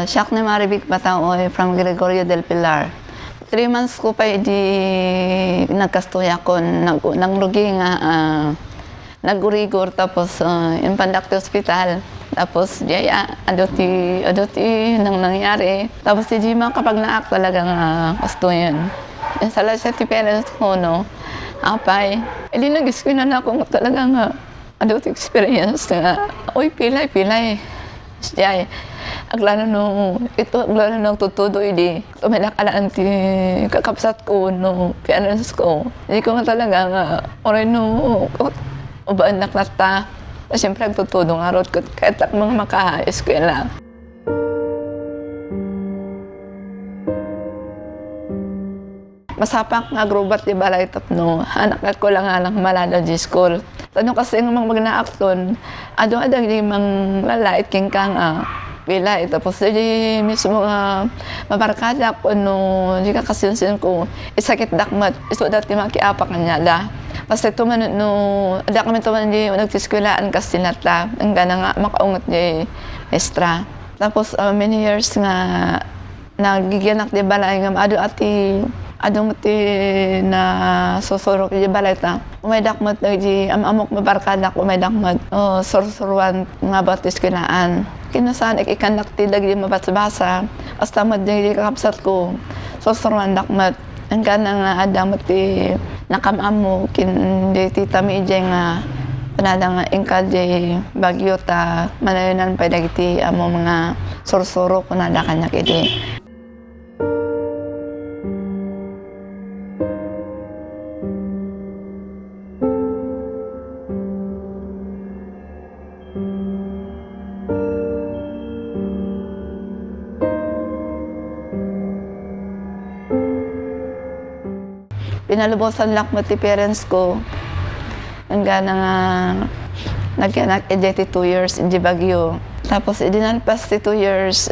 Siya ni Marivic Bataoy from Gregorio del Pilar. 3 months ko pa di nagkastuya ko, nanglugi nga, nagurigor tapos yung Pandakti Hospital. Tapos diya, aduti nang nangyari. Tapos si Jima kapag naak talagang gusto yun. Sala siya ti parents ko, no? Apay. Hindi nag-iskwin na ako talagang aduti experience nga. Uy, pilay. Siya aglano nung tutudo hindi. Tuminakalaan ti kakapsat ko, no? Parents ko. Hindi ko nga talaga oray no, ubaan naklata. Siyempre, agtutudong arot ko kahit mga maka-eskwela. Masapak nga grubat di balay tapno, anak ko lang alang malala di school. Tanong kasi ng mga magnaakton, adong di mang lalait king kang pilay. Tapos di mismo mabarkada ko no, di ka kasinsin ko, isakit dakmat, iso dati makiapak kanya da. Kasi tuman no, ada kami tuman di nagtiskwelaan kasi natla, ang gana nga makaungot di estra. Tapos many years nga nagigianak di balay nga adong ti na susurok di balay ta. Umay dakmat di amok mabarkada ko umay dakmat. Sursuruan nga batiskelaan. Kinasaan ikanak ti dagdi mabasa-basa. Hasta di kakapsat ko. Sursuruan dakmat. Ang gana nga adamot ti nakamamo di tita mi ije nga panada nga ingka di bagyo ta manayonan pa dagiti amo mga sursuro kunada kanya kiti. Pinalubosan lang mo ti parents ko. Ang gana nga nagkanak 2 years di Baguio. Tapos idinalpas 2 years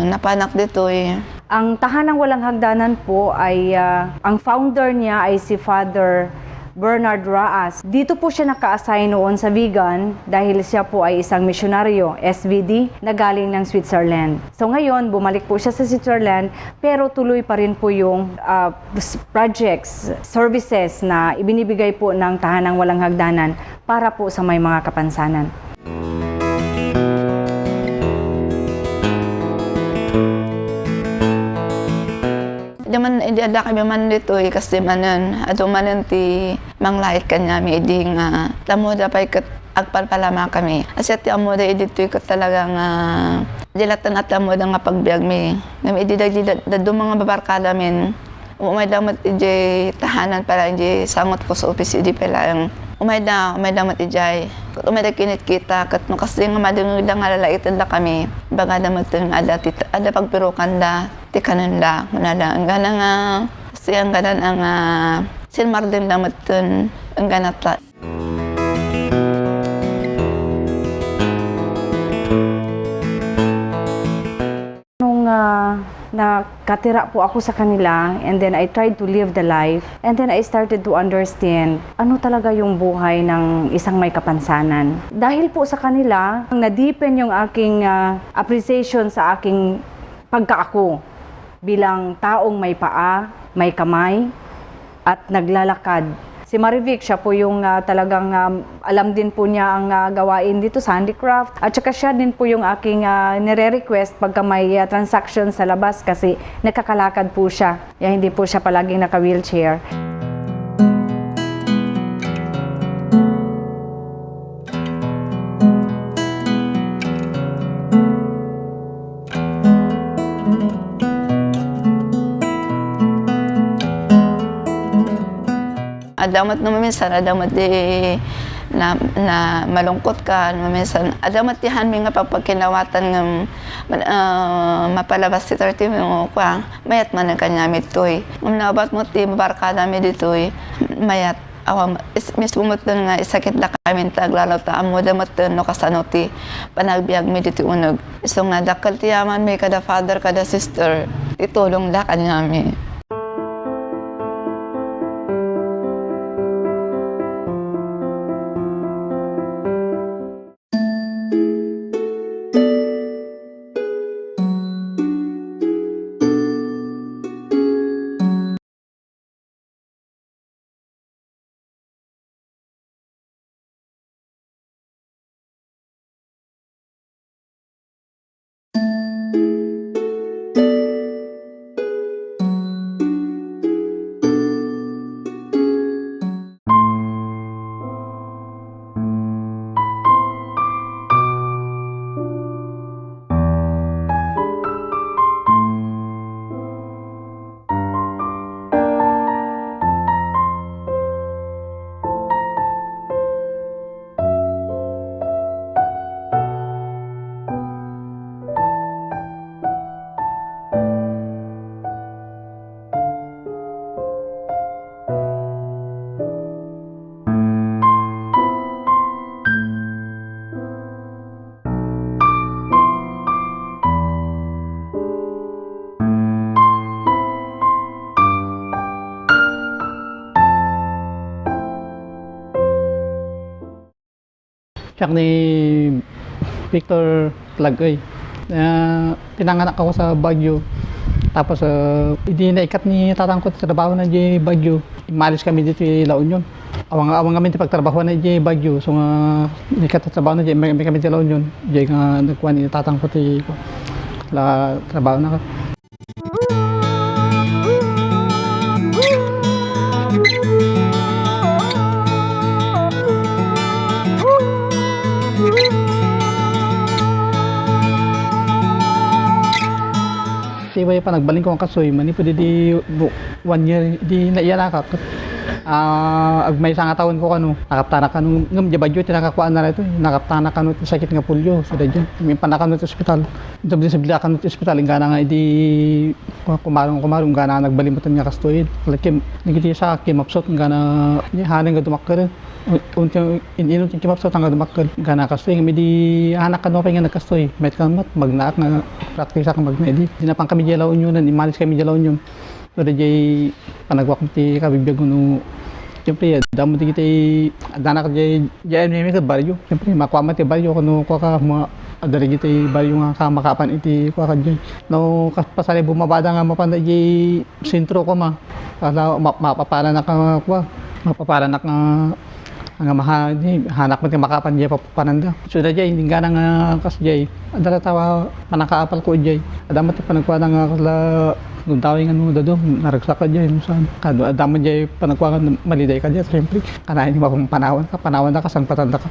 napanak ditoy. Ang tahanang walang hagdanan po ay ang founder niya ay si Father Bernard Raas. Dito po siya naka-assign noon sa Vigan dahil siya po ay isang misyonaryo, SVD, na galing ng Switzerland. So ngayon, bumalik po siya sa Switzerland pero tuloy pa rin po yung projects, services na ibinibigay po ng tahanang walang hagdanan para po sa may mga kapansanan. Hindi ada kami man dito kasi manan ato manan ti manglait kanya mi idi nga tamo da pay ket agpalpalama kami. Kasi ti amo da dito ket talaga nga dilatan at amo da nga pagbiag mi. Ngam idi da mga babarkada min. Umay damat ije tahanan para ije sangot ko sa office idi pala ang umay damat ijay. Umay da kinit kita ket no kasi nga madung da nga lalaitan da kami. Baga damat ada pagpirukan da ti kananda kunada ang gana nga siyang ganan ang sinmardin damat tun ang ganatla. Nung nakatira po ako sa kanila and then I tried to live the life and then I started to understand ano talaga yung buhay ng isang may kapansanan. Dahil po sa kanila, na-deepen yung aking appreciation sa aking pagkaako bilang taong may paa, may kamay, at naglalakad. Si Marivic, siya po yung talagang alam din po niya ang gawain dito sa handicraft. At saka siya din po yung aking nire-request pagka may transaction sa labas kasi nakakalakad po siya. Hindi po siya palaging naka-wheelchair. Adamat naman minsan, adamat di na malungkot ka, minsan adamat di hanmi nga pagkinawatan nga mapalabas si 30 mo kwa mayat man ang kanya mitoy. Ngam nabat mo ti mabarkada mi ditoy mayat awam mismo mo nga isakit na kami taglalaw ta amo damat no kasano ti panagbiag mi dito unog. So nga dakal ti yaman mi kada father kada sister itulong da kanya mi. siya ni Victor Lagoy. Pinanganak ako sa Baguio. Tapos, hindi naikat ni tatang ko trabaho na di Baguio. Imalis kami dito La Union. Awang kami di pagtrabaho na di Baguio. So, ikat trabaho na di, may kami di La Union. Di nga nagkuha ni tatang ko ti trabaho na ka. Siway pa nagbaling ko ang kasoy mani pwede di 1 year di naiyanakak. Ag may isang taon ko kanu nakaptanak kanu ngam di Baguio tinakakuan na ito nakaptanak kanu ti sakit nga pulyo so dadyan may panakan sa ospital ito sa bila kanu ti ospital ingana nga di kumarong ingana nagbalimutan nga kastoy lakim nagiti sa kimapsot ingana ni haning nga dumakker unti inino ti kimapsot nga dumakker ingana kastoy nga di anak kanu pa nga nagkastoy met kamat magnaak nga praktisa ka magna di dinapang kami di La Union imalis kami di La Union so dadyan panagwak ti kabibiyag no. Siyempre, damo di kita danak jay may ka baryo. Siyempre, makuha ti baryo kuno ko ka adari kita baryo nga makapan iti ko ka jay. No pasali bumabada nga mapanda jay sentro ko Ala mapapala na ka kuha. Mapapala na ka nga hanak mo ti makapan jay papananda. So da jay hindi nga kas jay. Adara tawa panakaapal ko jay. Adamo ti panagkuha nga kala nung tawing dado naragsak ka dyan saan kado adama dyan panagkuhan maliday ka dyan siyempre kanahin mo kung panawan na ka sang patanda ka.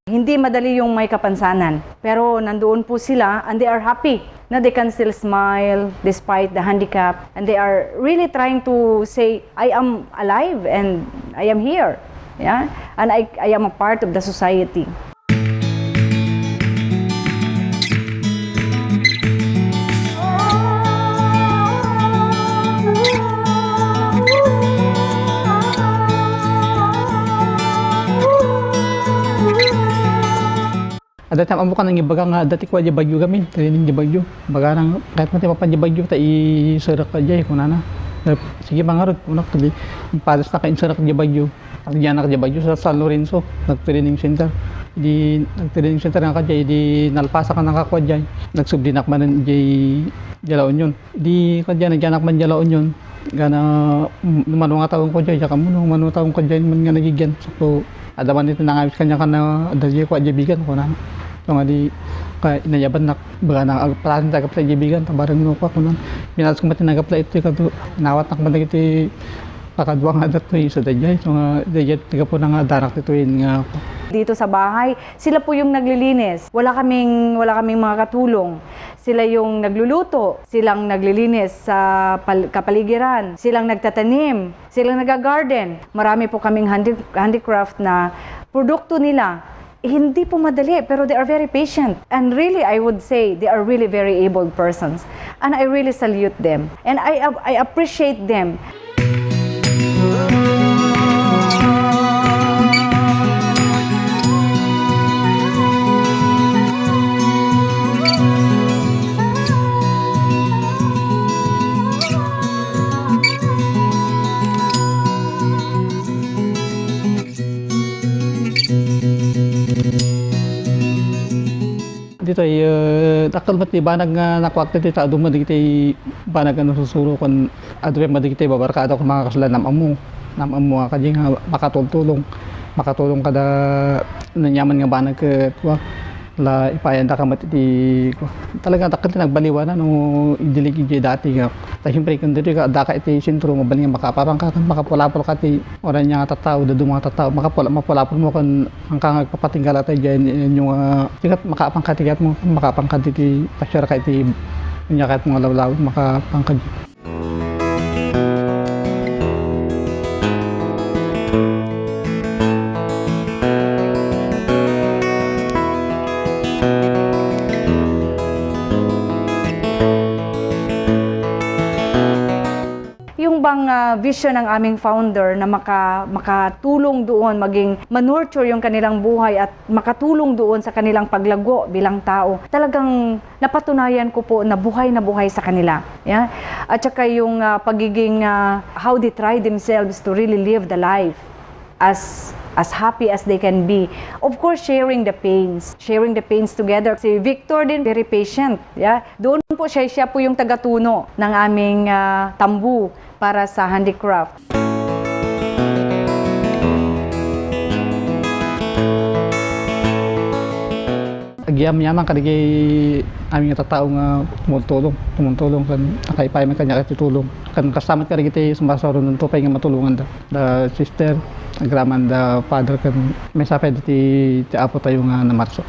Hindi madali yung may kapansanan, pero nandoon po sila and they are happy na they can still smile despite the handicap and they are really trying to say, I am alive and I am here, yeah? And I am a part of the society. Ada time amo ka nang ibaga nga dati ko di Baguio kami, training di Baguio. Baga nang kahit mati papan di Baguio ta iserak ka jay kunana. Sige mangarod unak tadi. Pares na ka inserak di Baguio. Ang diyanak di Baguio sa San Lorenzo, nag-training center. Di nag-training center nga ka jay di nalpasa ka nang kakwa jay. Nagsubdinak man jay La Union. Di ka jay nagyanak man La Union. Gana manong nga taon ko jay saka mo manong taon ko jay man nga nagigyan. So adaman dito nangawis kanya ka na adali ko ajibigan ko na. So nga di ka inayaban na baga na agpalasin taga pala ajibigan tabarang no ko kunan. Minalas ko mati nagapla ito ka nawat nak man iti pakadwa nga dato sa dayay. So nga dayay taga po nga darak ditoin nga ako. Dito sa bahay, sila po yung naglilinis. Wala kaming mga katulong. Sila yung nagluluto, silang naglilinis sa kapaligiran, silang nagtatanim, silang nagagarden. Marami po kaming handicraft na produkto nila. Hindi po madali, pero they are very patient. And really, I would say, they are really very able persons. And I really salute them. And I appreciate them. Dito ay takal mati banag nga nakwakte ti ta aduma digiti banag ano susuro kon adre madigiti babarkada ko mga kaslan nam amo ka di nga makatulong kada nanyaman nga banag ke la ipayanda ka mati di talaga takal nagbaliwan na no idilig dati nga ta siyempre kun dito ka daka iti sentro mo bali nga makapulapol ka ti oran nya nga tattao dadu mga tattao mapulapol mo kan ang kang papatinggal ta diyan yung tikat makapangkatigat mo makapangkati ti pasyar ka iti nya kat mo lawlaw makapangkad. Yung bang vision ng aming founder na makatulong doon, maging manurture yung kanilang buhay at makatulong doon sa kanilang paglago bilang tao. Talagang napatunayan ko po na buhay sa kanila. Yeah? At saka yung pagiging how they try themselves to really live the life as happy as they can be. Of course, sharing the pains together. Si Victor din, very patient. Yeah? Doon po siya po yung tagatuno ng aming tambu para sa handicraft. Agyam-yaman kadigay aming tatao nga tumutulong kan nakaipay man kanya katulong kan kasama ka rigiti sumasaro nun to pay nga matulungan da sister agraman da father kan may sapay ti apo tayo nga namarso.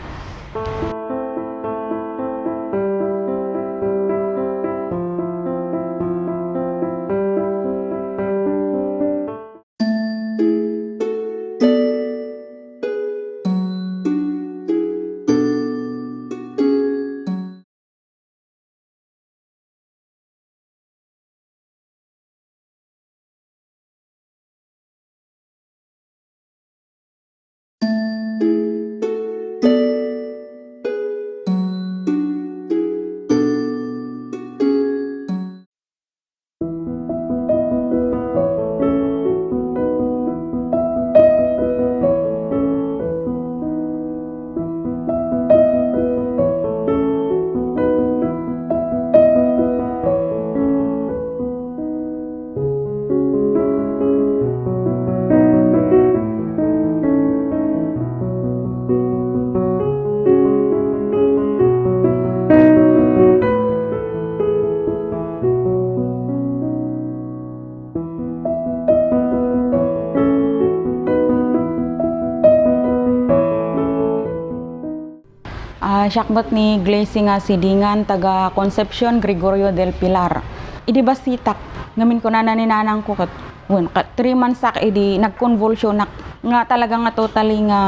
Syakbat ni Glacy nga sidingan taga Concepcion Gregorio del Pilar. Idi basitak ngamin ko na naninanang ko kat 3 months sak idi nagconvulsion nga talaga nga totally nga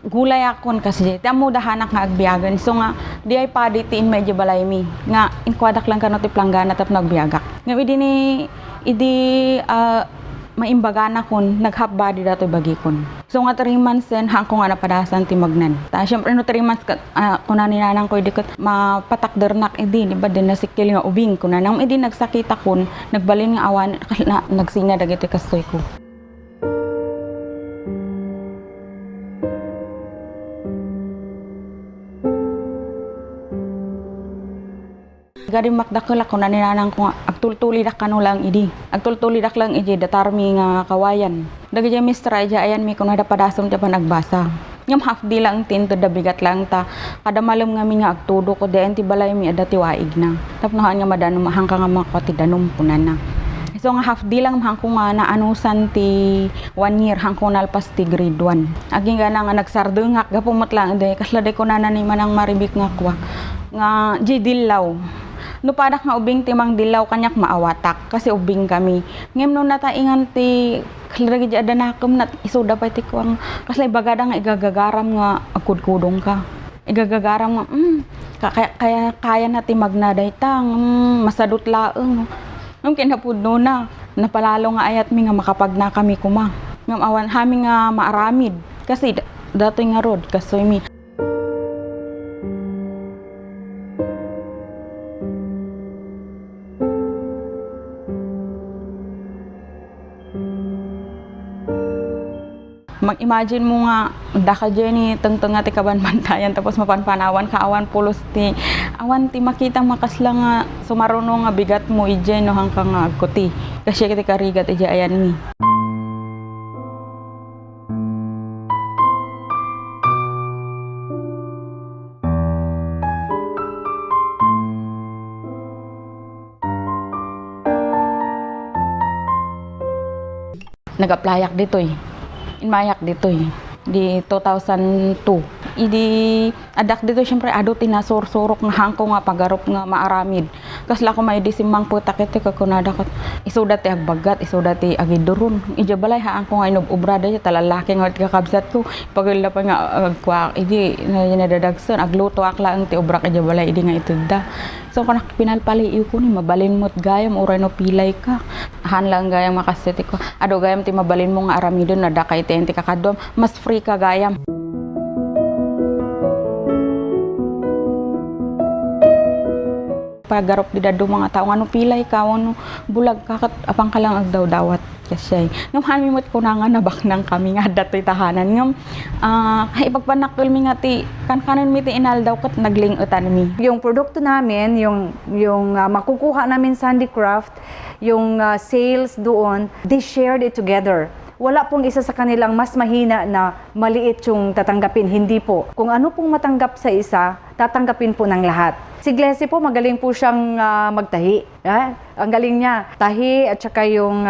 gulay akon kasi tamo dahanak nga agbiagan so nga di ay padi ti in medyo balay mi nga inkwadak lang kano ti planggana tap nagbiagak nga idi maimbagana kon nag-half body dato bagi kon. So nga 3 months sen hangko nga napadasan ti magnan. Ta syempre no 3 months kunan ninanang ko dikot mapatakdernak idi di ba din nasikil nga ubing kunan idi nagsakita kon nagbalin nga awan na nagsinga dagiti kastoy ko. Gadi makdakela ko na ninanang ko nga agtultulidak kano lang idi. Agtultulidak lang idi datarmi nga kawayan. Dagiti mistra ija ayan mi kuno dapadasom ti panagbasa. Ngam half di lang tinto da bigat lang ta. Kada malam nga mi nga agtudo ko den ti balay mi adati waig na. Tapnohan nga madanom hangka nga makati danom punan na. So nga half di lang hangko nga naanusan ti 1 year hangko nalpas ti grade 1. Aging gana nga nagsardengak gapumot lang ide kasladay ko na naniman ang maribik nga kwa. Nga di dilaw. No padak nga ubing timang dilaw kanyak maawatak kasi ubing kami. Ngem no nataingan ti kalragi di adanakem nat isuda pa ti kuang kaslay bagada nga igagagaram nga agkudkudong ka. Igagagaram nga kaya na ti magnaday tang masadot laeng. Ngem kinapudno na napalalo nga ayat mi nga makapagna kami kuma. Ngem awan hami nga maaramid kasi datoy nga road kasoy mi mag-imagine mo nga daka Jenny tengteng nga ti kabanbantayan tapos mapanpanawan ka awan pulos ti awan ti makita makasla nga sumaruno nga bigat mo ije no hangkang nga agkuti kasi kiti karigat ije ayan mi. Nag-applyak dito Inmayak dito di 2002 idi adak dito syempre ado tinasursurok nga hangko nga pagarop nga maaramid. Kasla ko may disimang putak iti kakunada kat isudat ti agbagat, isudat ti agiduron. Ija balay ha angko nga inububrada ti talalaki nga kakabsat ko. Pagila pa nga agkwak idi nadadagsan agluto akla ang ti ubrak ija balay idi nga itugda. So kanak pinalpaliiw ko ni mabalin mo't gayam uray no pilay ka. Han lang gayam makasiti ko. Ado gayam ti mabalin mo nga aramidon na dakay ti kakadom mas free ka gayam. Pagarop di dado mga tao ano pilay ka ano bulag ka kat apang ka lang agdaw-dawat kasi ngam han mimot ko na nga nabaknang kami nga datoy tahanan ngam hay pagpanakil mi nga ti kankanon mi ti inal daw kat naglingutan mi. Yung produkto namin, yung makukuha namin sa handicraft, yung sales doon, they shared it together. Wala pong isa sa kanilang mas mahina na maliit yung tatanggapin. Hindi po. Kung ano pong matanggap sa isa, tatanggapin po ng lahat. Si Glessy po, magaling po siyang magtahi. Ang galing niya. Tahi at saka yung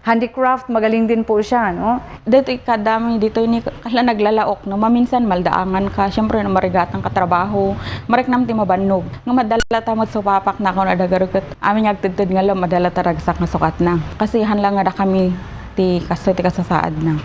handicraft, magaling din po siya. No? Dito kadami dito ni kala naglalaok no maminsan maldaangan ka syempre na marigatang katrabaho mariknam ti mabannog nga madala ta mo supapak na kon adagaruket amin agtudtud nga lo madala ta ragsak nga sukat na kasi hanlang nga da kami ti kasasaad na.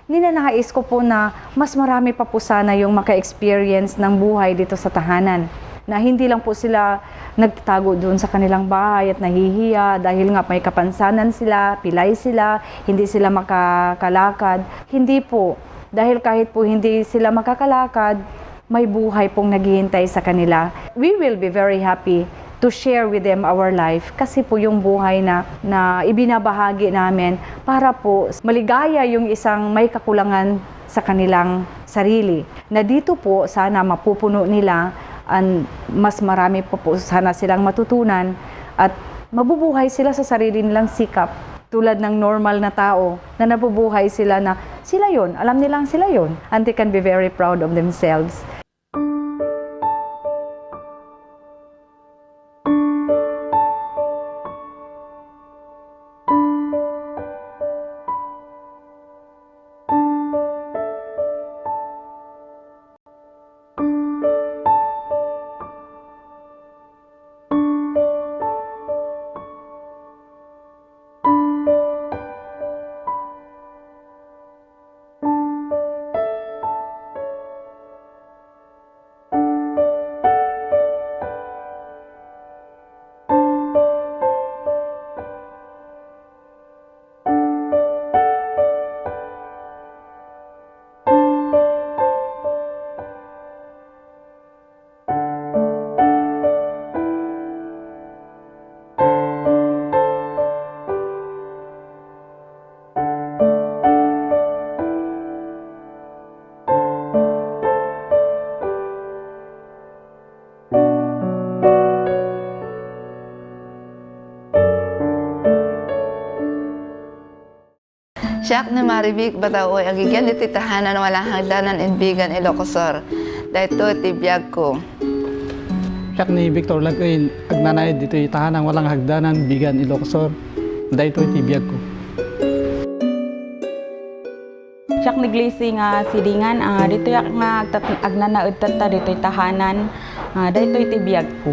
Ninanais ko po na mas marami pa po sana yung maka-experience ng buhay dito sa tahanan. Na hindi lang po sila nagtatago doon sa kanilang bahay at nahihiya dahil nga may kapansanan sila, pilay sila, hindi sila makakalakad. Hindi po. Dahil kahit po hindi sila makakalakad, may buhay pong naghihintay sa kanila. We will be very happy to share with them our life kasi po yung buhay na ibinabahagi namin para po maligaya yung isang may kakulangan sa kanilang sarili. Na dito po sana mapupuno nila mas marami po sana silang matutunan at mabubuhay sila sa sarili nilang sikap tulad ng normal na tao na nabubuhay sila na sila yon, alam nilang sila yon and they can be very proud of themselves. Siyak na maribik bataoy agigyan iti tahanan walang hagdanan inbigan Ilocosur. Dahito iti biyag ko. Siyak ni Victor Lagay, agnanay dito itahanang walang hagdanan, bigan Ilocosur. Dahito iti biyag ko. Siyak ni Glessy nga sidingan dito yak nga agnanaud ta dito tahanan dahito iti biyag ko.